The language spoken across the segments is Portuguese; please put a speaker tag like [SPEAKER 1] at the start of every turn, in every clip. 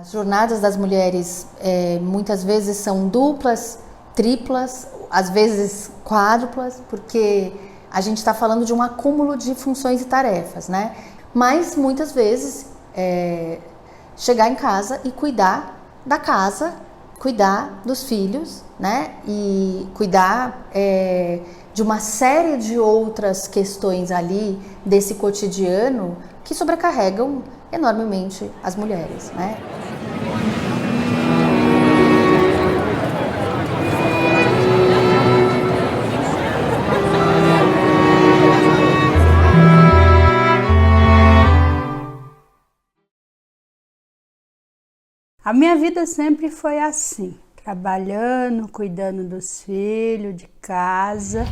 [SPEAKER 1] As jornadas das mulheres muitas vezes são duplas, triplas, às vezes quádruplas, porque a gente está falando de um acúmulo de funções e tarefas, né? Mas muitas vezes chegar em casa e cuidar da casa, cuidar dos filhos, né? E cuidar de uma série de outras questões ali desse cotidiano que sobrecarregam enormemente as mulheres, né?
[SPEAKER 2] A minha vida sempre foi assim, trabalhando, cuidando dos filhos, de casa.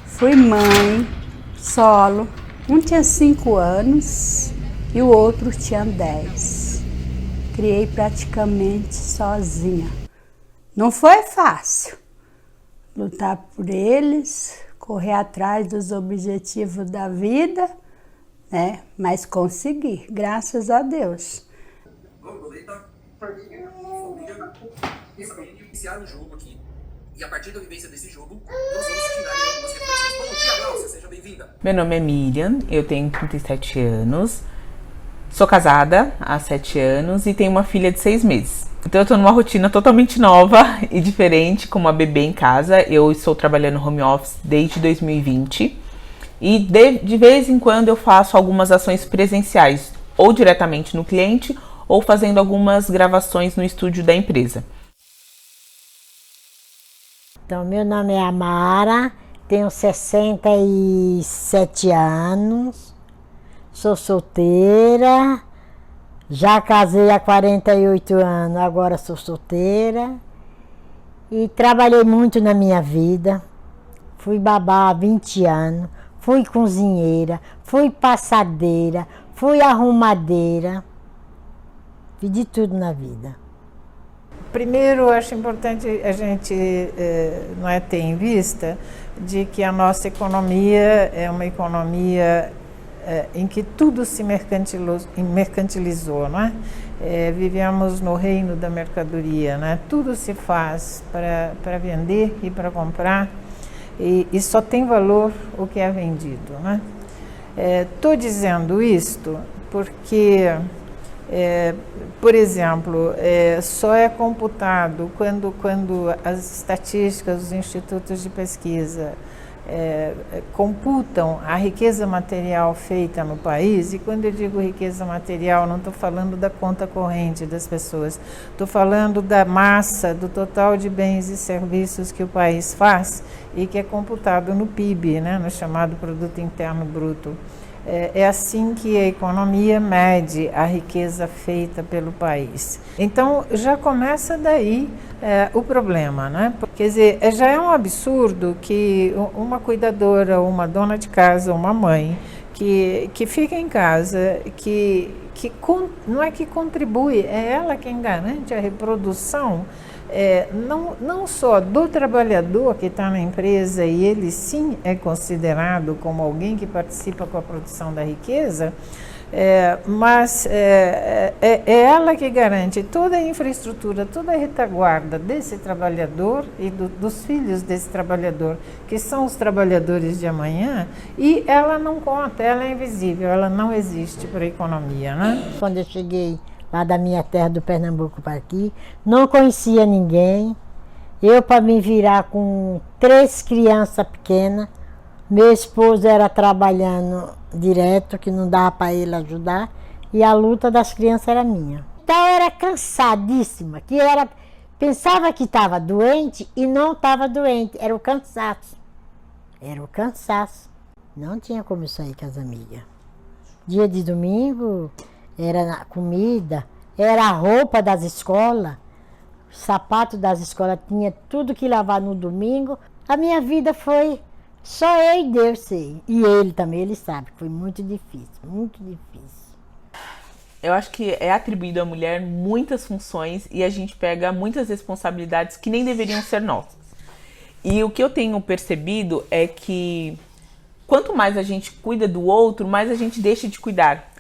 [SPEAKER 2] Fui mãe, solo. Um tinha 5 anos e o outro tinha 10. Criei praticamente sozinha. Não foi fácil lutar por eles, correr atrás dos objetivos da vida, né? Mas consegui, graças a Deus.
[SPEAKER 3] Vamos, Boleta. Família. Iniciar o jogo aqui. E a partir da vivência desse jogo, nós vamos tirar algumas reflexões. Bom dia, Glaucia, seja bem-vinda.
[SPEAKER 4] Meu nome é Miriam, eu tenho 37 anos, sou casada há 7 anos e tenho uma filha de 6 meses. Então eu tô numa rotina totalmente nova e diferente, com uma bebê em casa. Eu estou trabalhando home office desde 2020 e de vez em quando eu faço algumas ações presenciais, ou diretamente no cliente, ou fazendo algumas gravações no estúdio da empresa.
[SPEAKER 5] Então, meu nome é Amara, tenho 67 anos, sou solteira, já casei há 48 anos, agora sou solteira e trabalhei muito na minha vida. Fui babá há 20 anos, fui cozinheira, fui passadeira, fui arrumadeira, fiz de tudo na vida.
[SPEAKER 6] Primeiro, acho importante a gente ter em vista de que a nossa economia é uma economia em que tudo se mercantilizou, não é? Vivemos no reino da mercadoria, né? Tudo se faz para vender e para comprar e só tem valor o que é vendido, né? Estou dizendo isto porque... por exemplo, só é computado quando as estatísticas dos institutos de pesquisa computam a riqueza material feita no país, e quando eu digo riqueza material, não estou falando da conta corrente das pessoas, estou falando da massa, do total de bens e serviços que o país faz e que é computado no PIB, né, no chamado Produto Interno Bruto. É assim que a economia mede a riqueza feita pelo país. Então, já começa daí o problema, né? Quer dizer, já é um absurdo que uma cuidadora, uma dona de casa, uma mãe, que fica em casa, não é que contribui, é ela quem garante a reprodução, não só do trabalhador que está na empresa, e ele sim é considerado como alguém que participa com a produção da riqueza, mas é ela que garante toda a infraestrutura, toda a retaguarda desse trabalhador e dos filhos desse trabalhador, que são os trabalhadores de amanhã, e ela não conta, ela é invisível, ela não existe para a economia, né?
[SPEAKER 5] Quando eu cheguei lá da minha terra do Pernambuco para aqui, não conhecia ninguém. Eu, para me virar com 3 crianças pequenas, meu esposo era trabalhando direto, que não dava para ele ajudar, e a luta das crianças era minha. Então eu era cansadíssima, pensava que estava doente e não estava doente, era o cansaço. Era o cansaço. Não tinha como sair com as amigas. Dia de domingo, era a comida, era a roupa das escolas, sapato das escolas, tinha tudo que lavar no domingo. A minha vida foi só eu e Deus sei. E ele também, ele sabe que foi muito difícil, muito difícil.
[SPEAKER 4] Eu acho que é atribuído à mulher muitas funções e a gente pega muitas responsabilidades que nem deveriam ser nossas. E o que eu tenho percebido é que quanto mais a gente cuida do outro, mais a gente deixa de cuidar.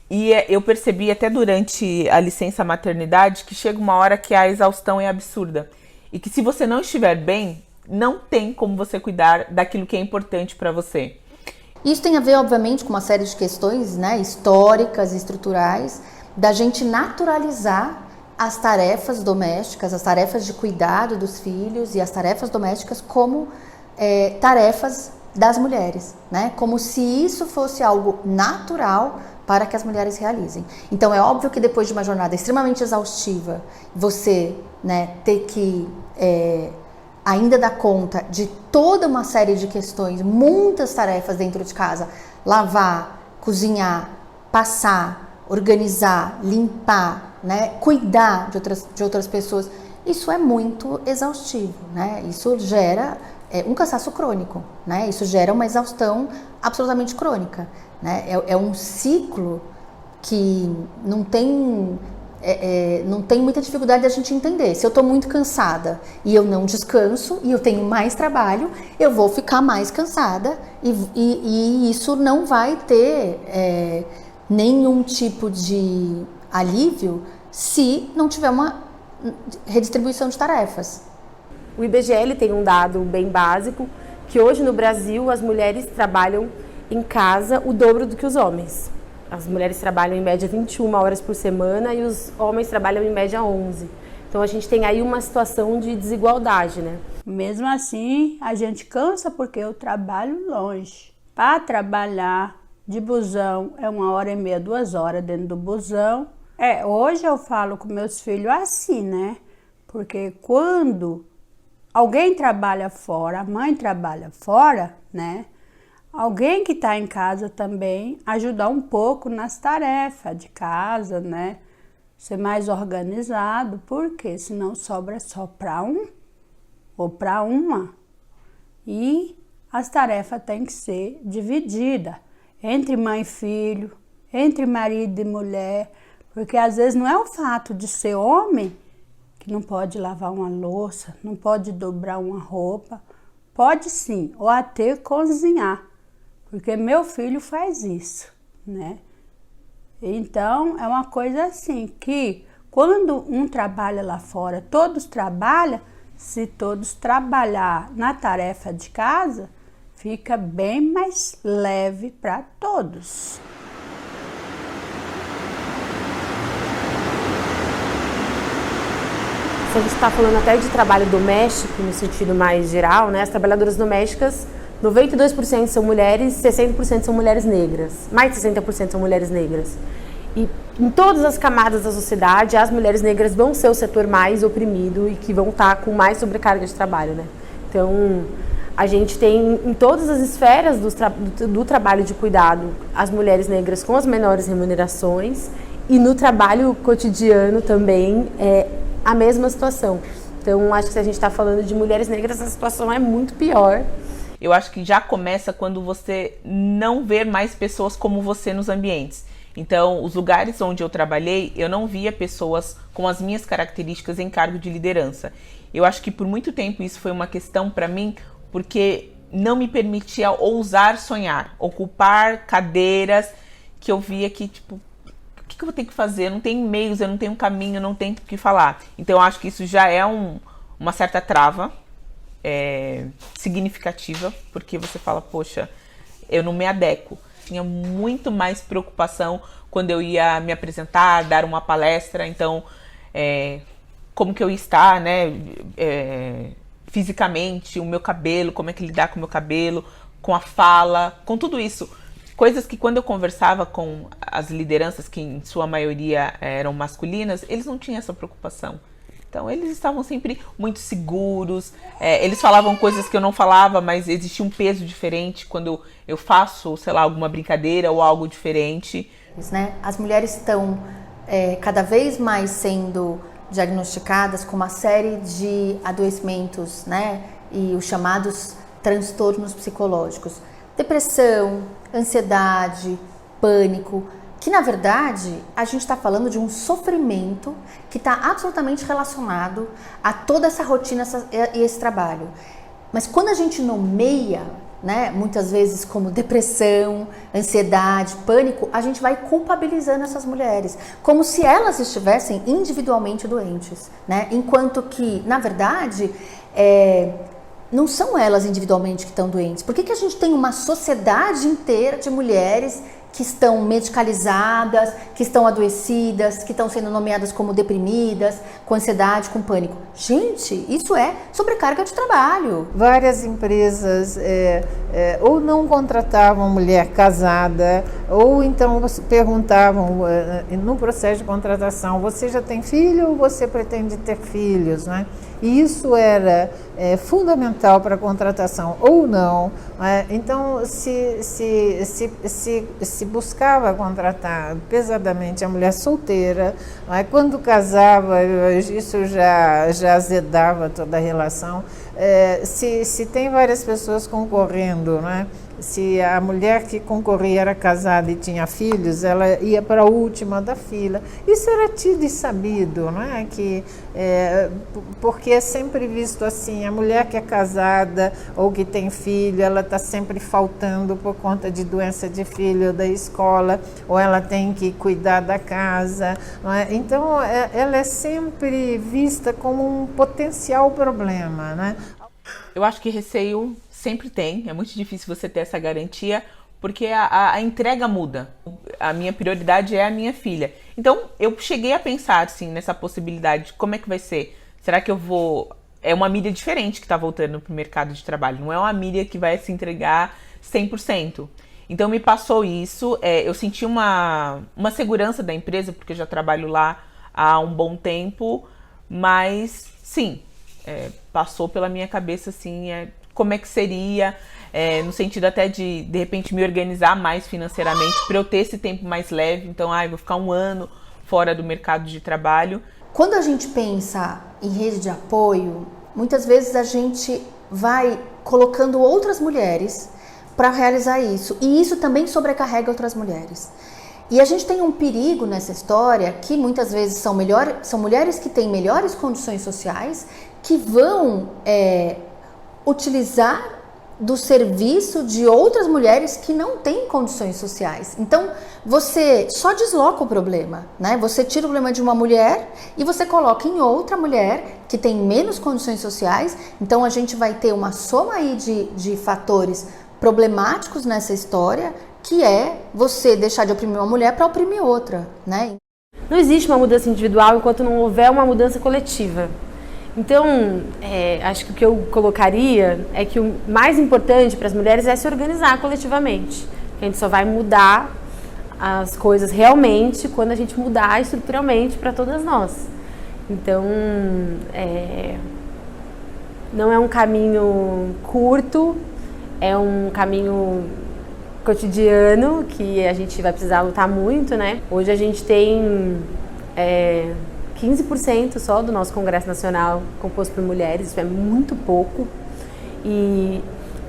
[SPEAKER 4] E eu percebi até durante a licença maternidade que chega uma hora que a exaustão é absurda. E que se você não estiver bem, não tem como você cuidar daquilo que é importante para você.
[SPEAKER 1] Isso tem a ver, obviamente, com uma série de questões, né, históricas e estruturais, da gente naturalizar as tarefas domésticas, as tarefas de cuidado dos filhos e as tarefas domésticas como tarefas das mulheres, né? Como se isso fosse algo natural para que as mulheres realizem. Então é óbvio que depois de uma jornada extremamente exaustiva, você, né, ter que ainda dar conta de toda uma série de questões, muitas tarefas dentro de casa, lavar, cozinhar, passar, organizar, limpar, né, cuidar de outras pessoas, isso é muito exaustivo, né? Isso gera um cansaço crônico, né? Isso gera uma exaustão absolutamente crônica, né? É um ciclo que não tem muita dificuldade de a gente entender. Se eu estou muito cansada e eu não descanso e eu tenho mais trabalho, eu vou ficar mais cansada e isso não vai ter nenhum tipo de alívio se não tiver uma redistribuição de tarefas.
[SPEAKER 7] O IBGE tem um dado bem básico, que hoje no Brasil as mulheres trabalham em casa o dobro do que os homens. As mulheres trabalham em média 21 horas por semana e os homens trabalham em média 11. Então a gente tem aí uma situação de desigualdade, né?
[SPEAKER 2] Mesmo assim, a gente cansa porque eu trabalho longe. Para trabalhar de busão é 1h30, 2 horas dentro do busão. Hoje eu falo com meus filhos assim, né? Porque quando alguém trabalha fora, a mãe trabalha fora, né? Alguém que está em casa também ajudar um pouco nas tarefas de casa, né? Ser mais organizado, porque senão sobra só para um ou para uma. E as tarefas têm que ser divididas entre mãe e filho, entre marido e mulher, porque às vezes não é o fato de ser homem que não pode lavar uma louça, não pode dobrar uma roupa, pode sim, ou até cozinhar. Porque meu filho faz isso, né? Então, é uma coisa assim, que quando um trabalha lá fora, todos trabalham, se todos trabalhar na tarefa de casa, fica bem mais leve para todos.
[SPEAKER 7] Se a gente está falando até de trabalho doméstico, no sentido mais geral, né? As trabalhadoras domésticas, 92% são mulheres, 60% são mulheres negras. Mais de 60% são mulheres negras. E em todas as camadas da sociedade, as mulheres negras vão ser o setor mais oprimido e que vão estar com mais sobrecarga de trabalho, né? Então, a gente tem em todas as esferas do trabalho de cuidado, as mulheres negras com as menores remunerações e no trabalho cotidiano também a mesma situação. Então, acho que se a gente está falando de mulheres negras, a situação é muito pior.
[SPEAKER 4] Eu acho que já começa quando você não vê mais pessoas como você nos ambientes. Então, os lugares onde eu trabalhei, eu não via pessoas com as minhas características em cargo de liderança. Eu acho que por muito tempo isso foi uma questão para mim, porque não me permitia ousar sonhar, ocupar cadeiras que eu via que, tipo, o que eu vou ter que fazer? Eu não tenho meios, eu não tenho caminho, eu não tenho o que falar. Então, eu acho que isso já é uma certa trava significativa, porque você fala, poxa, eu não me adequo. Tinha muito mais preocupação quando eu ia me apresentar, dar uma palestra, então, como que eu ia estar, né, fisicamente, o meu cabelo, como é que lidar com o meu cabelo, com a fala, com tudo isso. Coisas que quando eu conversava com as lideranças, que em sua maioria eram masculinas, eles não tinham essa preocupação. Então, eles estavam sempre muito seguros, eles falavam coisas que eu não falava, mas existia um peso diferente quando eu faço, sei lá, alguma brincadeira ou algo diferente.
[SPEAKER 1] Né? As mulheres estão cada vez mais sendo diagnosticadas com uma série de adoecimentos, né? E os chamados transtornos psicológicos. Depressão, ansiedade, pânico, que na verdade a gente está falando de um sofrimento que está absolutamente relacionado a toda essa rotina e esse trabalho. Mas quando a gente nomeia, né, muitas vezes como depressão, ansiedade, pânico, a gente vai culpabilizando essas mulheres, como se elas estivessem individualmente doentes, né? Enquanto que, na verdade, não são elas individualmente que estão doentes. Por que a gente tem uma sociedade inteira de mulheres que estão medicalizadas, que estão adoecidas, que estão sendo nomeadas como deprimidas, com ansiedade, com pânico? Gente, isso é sobrecarga de trabalho.
[SPEAKER 6] Várias empresas ou não contratavam mulher casada, ou então perguntavam no processo de contratação: você já tem filho ou você pretende ter filhos, né? E isso era fundamental para a contratação ou não. Então, se buscava contratar pesadamente a mulher solteira, quando casava, isso já azedava toda a relação. Se tem várias pessoas concorrendo, né? Se a mulher que concorria era casada e tinha filhos, ela ia para a última da fila. Isso era tido e sabido, né? Porque é sempre visto assim: a mulher que é casada ou que tem filho, ela está sempre faltando por conta de doença de filho, da escola, ou ela tem que cuidar da casa, não é? Então, ela é sempre vista como um potencial problema, né?
[SPEAKER 4] Eu acho que receio sempre tem, é muito difícil você ter essa garantia, porque a entrega muda. A minha prioridade é a minha filha. Então, eu cheguei a pensar, assim, nessa possibilidade de como é que vai ser. Será que eu vou... É uma mídia diferente que está voltando para o mercado de trabalho, não é uma mídia que vai se entregar 100%. Então, me passou isso, eu senti uma segurança da empresa, porque eu já trabalho lá há um bom tempo, mas, sim, passou pela minha cabeça, assim, como é que seria, no sentido até de repente, me organizar mais financeiramente para eu ter esse tempo mais leve. Então, vou ficar um ano fora do mercado de trabalho.
[SPEAKER 1] Quando a gente pensa em rede de apoio, muitas vezes a gente vai colocando outras mulheres para realizar isso. E isso também sobrecarrega outras mulheres. E a gente tem um perigo nessa história, que muitas vezes são mulheres que têm melhores condições sociais, que vão utilizar do serviço de outras mulheres que não têm condições sociais. Então, você só desloca o problema, né? Você tira o problema de uma mulher e você coloca em outra mulher que tem menos condições sociais. Então, a gente vai ter uma soma aí de fatores problemáticos nessa história, que é você deixar de oprimir uma mulher para oprimir outra, né?
[SPEAKER 7] Não existe uma mudança individual enquanto não houver uma mudança coletiva. Então, acho que o que eu colocaria é que o mais importante para as mulheres é se organizar coletivamente. A gente só vai mudar as coisas realmente quando a gente mudar estruturalmente para todas nós. Então, não é um caminho curto, é um caminho cotidiano que a gente vai precisar lutar muito, né? Hoje a gente tem 15% só do nosso Congresso Nacional composto por mulheres, isso é muito pouco. E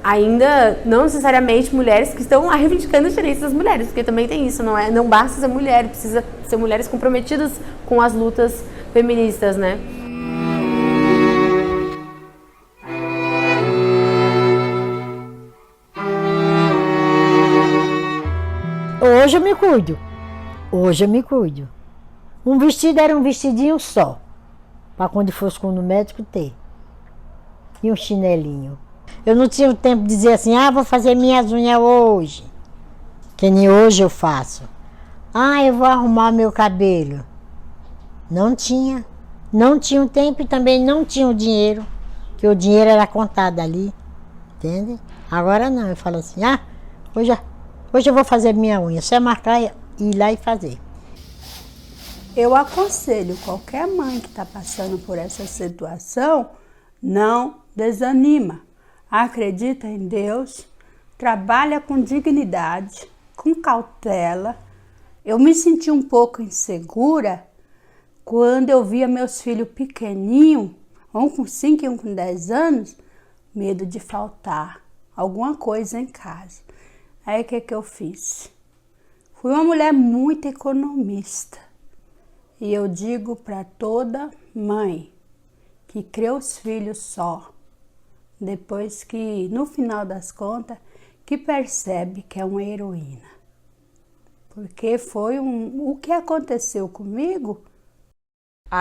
[SPEAKER 7] ainda não necessariamente mulheres que estão reivindicando os direitos das mulheres, porque também tem isso, não basta ser mulher, precisa ser mulheres comprometidas com as lutas feministas, né?
[SPEAKER 5] Hoje eu me cuido. Hoje eu me cuido. Um vestido era um vestidinho só, para quando fosse no médico ter. E um chinelinho. Eu não tinha o tempo de dizer assim: vou fazer minhas unhas hoje. Que nem hoje eu faço. Eu vou arrumar meu cabelo. Não tinha. Não tinha o tempo e também não tinha o dinheiro. Que o dinheiro era contado ali. Entende? Agora não, eu falo assim: hoje eu vou fazer minha unha. Só é marcar e ir lá e fazer.
[SPEAKER 2] Eu aconselho qualquer mãe que está passando por essa situação, não desanima. Acredita em Deus, trabalha com dignidade, com cautela. Eu me senti um pouco insegura quando eu via meus filhos pequenininhos, um com 5 e um com 10 anos, medo de faltar alguma coisa em casa. Aí o que eu fiz? Fui uma mulher muito economista. E eu digo para toda mãe que cria os filhos só, depois que, no final das contas, que percebe que é uma heroína. Porque foi o que aconteceu comigo.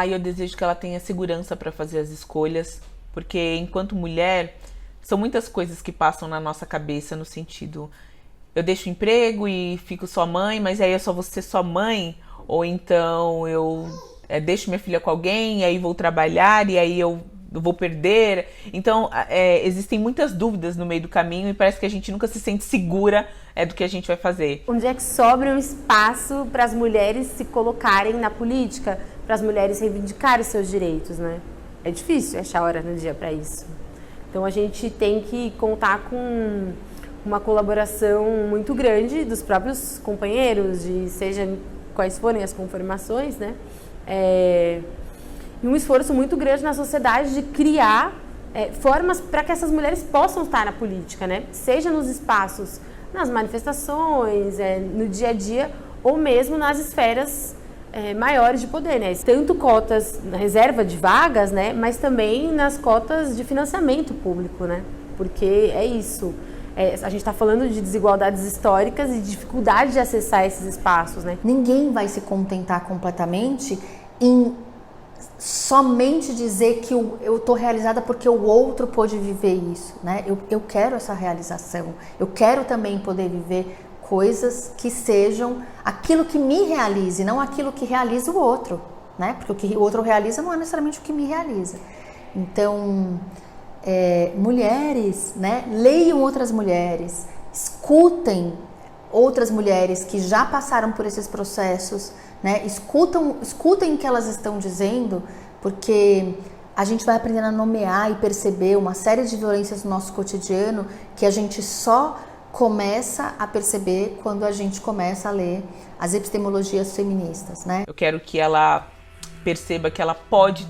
[SPEAKER 4] Eu desejo que ela tenha segurança para fazer as escolhas, porque enquanto mulher, são muitas coisas que passam na nossa cabeça no sentido, eu deixo o emprego e fico só mãe, mas aí eu só vou ser só mãe, ou então eu deixo minha filha com alguém, e aí vou trabalhar, e aí eu vou perder. Então, existem muitas dúvidas no meio do caminho e parece que a gente nunca se sente segura do que a gente vai fazer.
[SPEAKER 7] Onde é que sobra um espaço para as mulheres se colocarem na política, para as mulheres reivindicarem seus direitos, né? É difícil achar hora no dia para isso. Então, a gente tem que contar com uma colaboração muito grande dos próprios companheiros, seja quais forem as conformações, né? E um esforço muito grande na sociedade de criar formas para que essas mulheres possam estar na política, né? Seja nos espaços, nas manifestações, no dia a dia, ou mesmo nas esferas maiores de poder, né? Tanto cotas na reserva de vagas, né? Mas também nas cotas de financiamento público, né? Porque é isso. A gente está falando de desigualdades históricas e dificuldade de acessar esses espaços, né?
[SPEAKER 1] Ninguém vai se contentar completamente em somente dizer que eu estou realizada porque o outro pôde viver isso, né? Eu quero essa realização, eu quero também poder viver coisas que sejam aquilo que me realize, não aquilo que realiza o outro, né? Porque o que o outro realiza não é necessariamente o que me realiza. Então, mulheres, né? Leiam outras mulheres, escutem outras mulheres que já passaram por esses processos, né? Escutem o que elas estão dizendo, porque a gente vai aprendendo a nomear e perceber uma série de violências no nosso cotidiano que a gente só começa a perceber quando a gente começa a ler as epistemologias feministas, né?
[SPEAKER 4] Eu quero que ela perceba que ela pode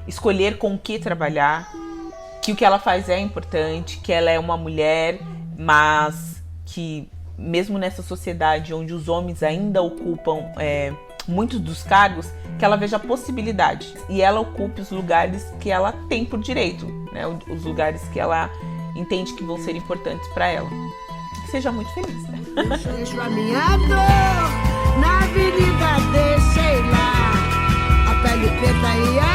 [SPEAKER 4] escolher com o que trabalhar, que o que ela faz é importante, que ela é uma mulher, mas que mesmo nessa sociedade onde os homens ainda ocupam muitos dos cargos, que ela veja a possibilidade e ela ocupe os lugares que ela tem por direito, né? Os lugares que ela entende que vão ser importantes para ela. Que seja muito feliz, né?
[SPEAKER 8] Deixo a minha dor na avenida, deixei lá a pele preta e a